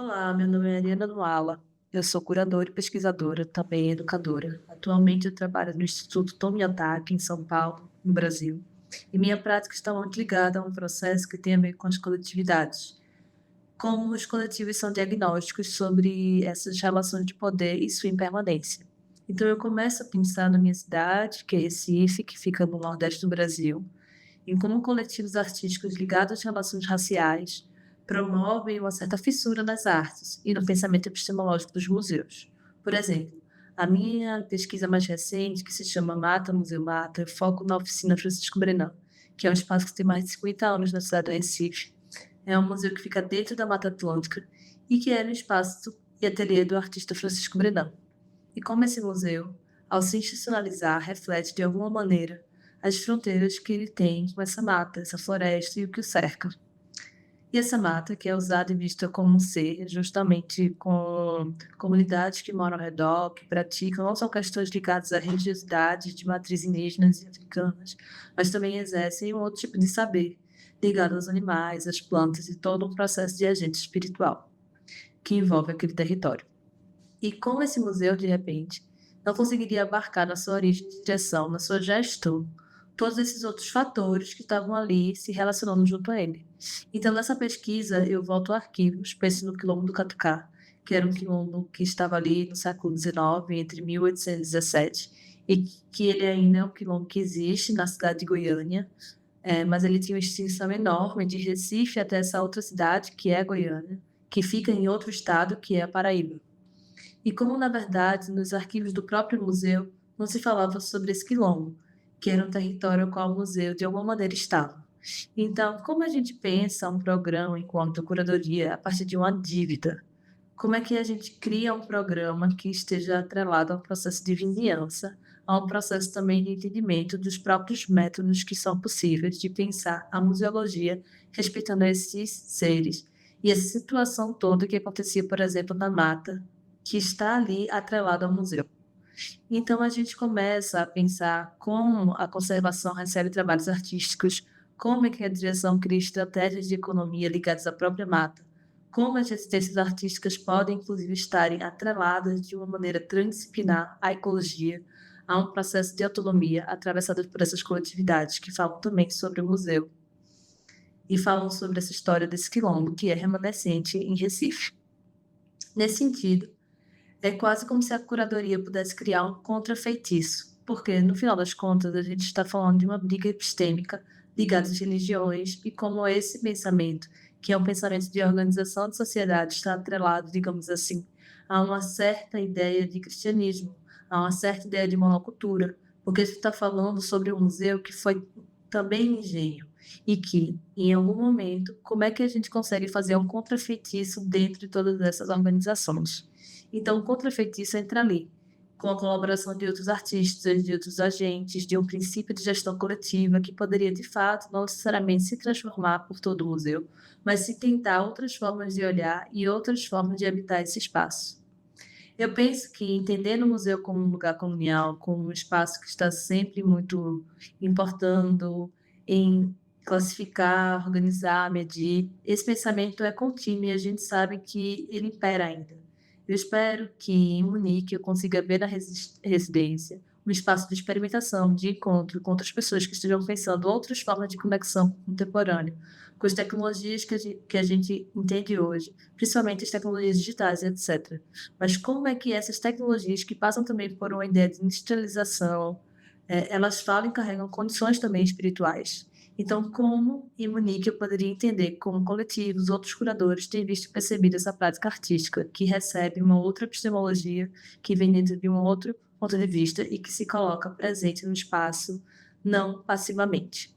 Olá, meu nome é Ariana Nuala. Eu sou curadora e pesquisadora, também educadora. Atualmente eu trabalho no Instituto Tomiotaki, em São Paulo, no Brasil. E minha prática está muito ligada a um processo que tem a ver com as coletividades. Como os coletivos são diagnósticos sobre essas relações de poder e sua impermanência. Então eu começo a pensar na minha cidade, que é Recife, que fica no Nordeste do Brasil, em como coletivos artísticos ligados às relações raciais promovem uma certa fissura nas artes e no pensamento epistemológico dos museus. Por exemplo, a minha pesquisa mais recente, que se chama Mata, Museu Mata, foco na oficina Francisco Brenan, que é um espaço que tem mais de 50 anos na cidade de Recife. É um museu que fica dentro da Mata Atlântica e que era o espaço e ateliê do artista Francisco Brenan. E como esse museu, ao se institucionalizar, reflete de alguma maneira as fronteiras que ele tem com essa mata, essa floresta e o que o cerca. E essa mata, que é usada e vista como um ser, justamente com comunidades que moram ao redor, que praticam não só questões ligadas à religiosidade de matriz indígenas e africanas, mas também exercem um outro tipo de saber, ligado aos animais, às plantas e todo um processo de agente espiritual que envolve aquele território. E como esse museu, de repente, não conseguiria abarcar na sua origem de direção, na sua gestão, todos esses outros fatores que estavam ali se relacionando junto a ele. Então, nessa pesquisa, eu volto a arquivos, penso no quilombo do Catucá, que era um quilombo que estava ali no século XIX, entre 1817, e que ele ainda é um quilombo que existe na cidade de Goiânia, mas ele tinha uma extensão enorme de Recife até essa outra cidade, que é Goiânia, que fica em outro estado, que é a Paraíba. E como, na verdade, nos arquivos do próprio museu não se falava sobre esse quilombo, que era um território ao qual o museu, de alguma maneira, estava. Então, como a gente pensa um programa enquanto curadoria a partir de uma dívida? Como é que a gente cria um programa que esteja atrelado ao processo de vizinhança, a um processo também de entendimento dos próprios métodos que são possíveis de pensar a museologia respeitando esses seres e essa situação toda que acontecia, por exemplo, na mata, que está ali atrelado ao museu. Então a gente começa a pensar como a conservação recebe trabalhos artísticos, como é que a direção cria estratégias de economia ligadas à própria mata, como as resistências artísticas podem, inclusive, estarem atreladas de uma maneira transdisciplinar à ecologia, a um processo de autonomia atravessado por essas coletividades que falam também sobre o museu e falam sobre essa história desse quilombo que é remanescente em Recife. Nesse sentido, é quase como se a curadoria pudesse criar um contrafeitiço, porque, no final das contas, a gente está falando de uma briga epistêmica ligada às religiões e como esse pensamento, que é um pensamento de organização de sociedade, está atrelado, digamos assim, a uma certa ideia de cristianismo, a uma certa ideia de monocultura, porque a gente está falando sobre um museu que foi também engenho e que, em algum momento, como é que a gente consegue fazer um contrafeitiço dentro de todas essas organizações? Então, o contrafeitiço entra ali, com a colaboração de outros artistas, de outros agentes, de um princípio de gestão coletiva que poderia, de fato, não necessariamente se transformar por todo o museu, mas se tentar outras formas de olhar e outras formas de habitar esse espaço. Eu penso que entender o museu como um lugar colonial, como um espaço que está sempre muito importando em classificar, organizar, medir, esse pensamento é contínuo e a gente sabe que ele impera ainda. Eu espero que em Munique eu consiga ver na residência um espaço de experimentação, de encontro com outras pessoas que estejam pensando outras formas de conexão com o contemporâneo, com as tecnologias que a gente entende hoje, principalmente as tecnologias digitais, etc. Mas como é que essas tecnologias, que passam também por uma ideia de industrialização, elas falam e carregam condições também espirituais? Então, como em Munique eu poderia entender como coletivos, outros curadores têm visto e percebido essa prática artística, que recebe uma outra epistemologia, que vem dentro de um outro ponto de vista e que se coloca presente no espaço, não passivamente.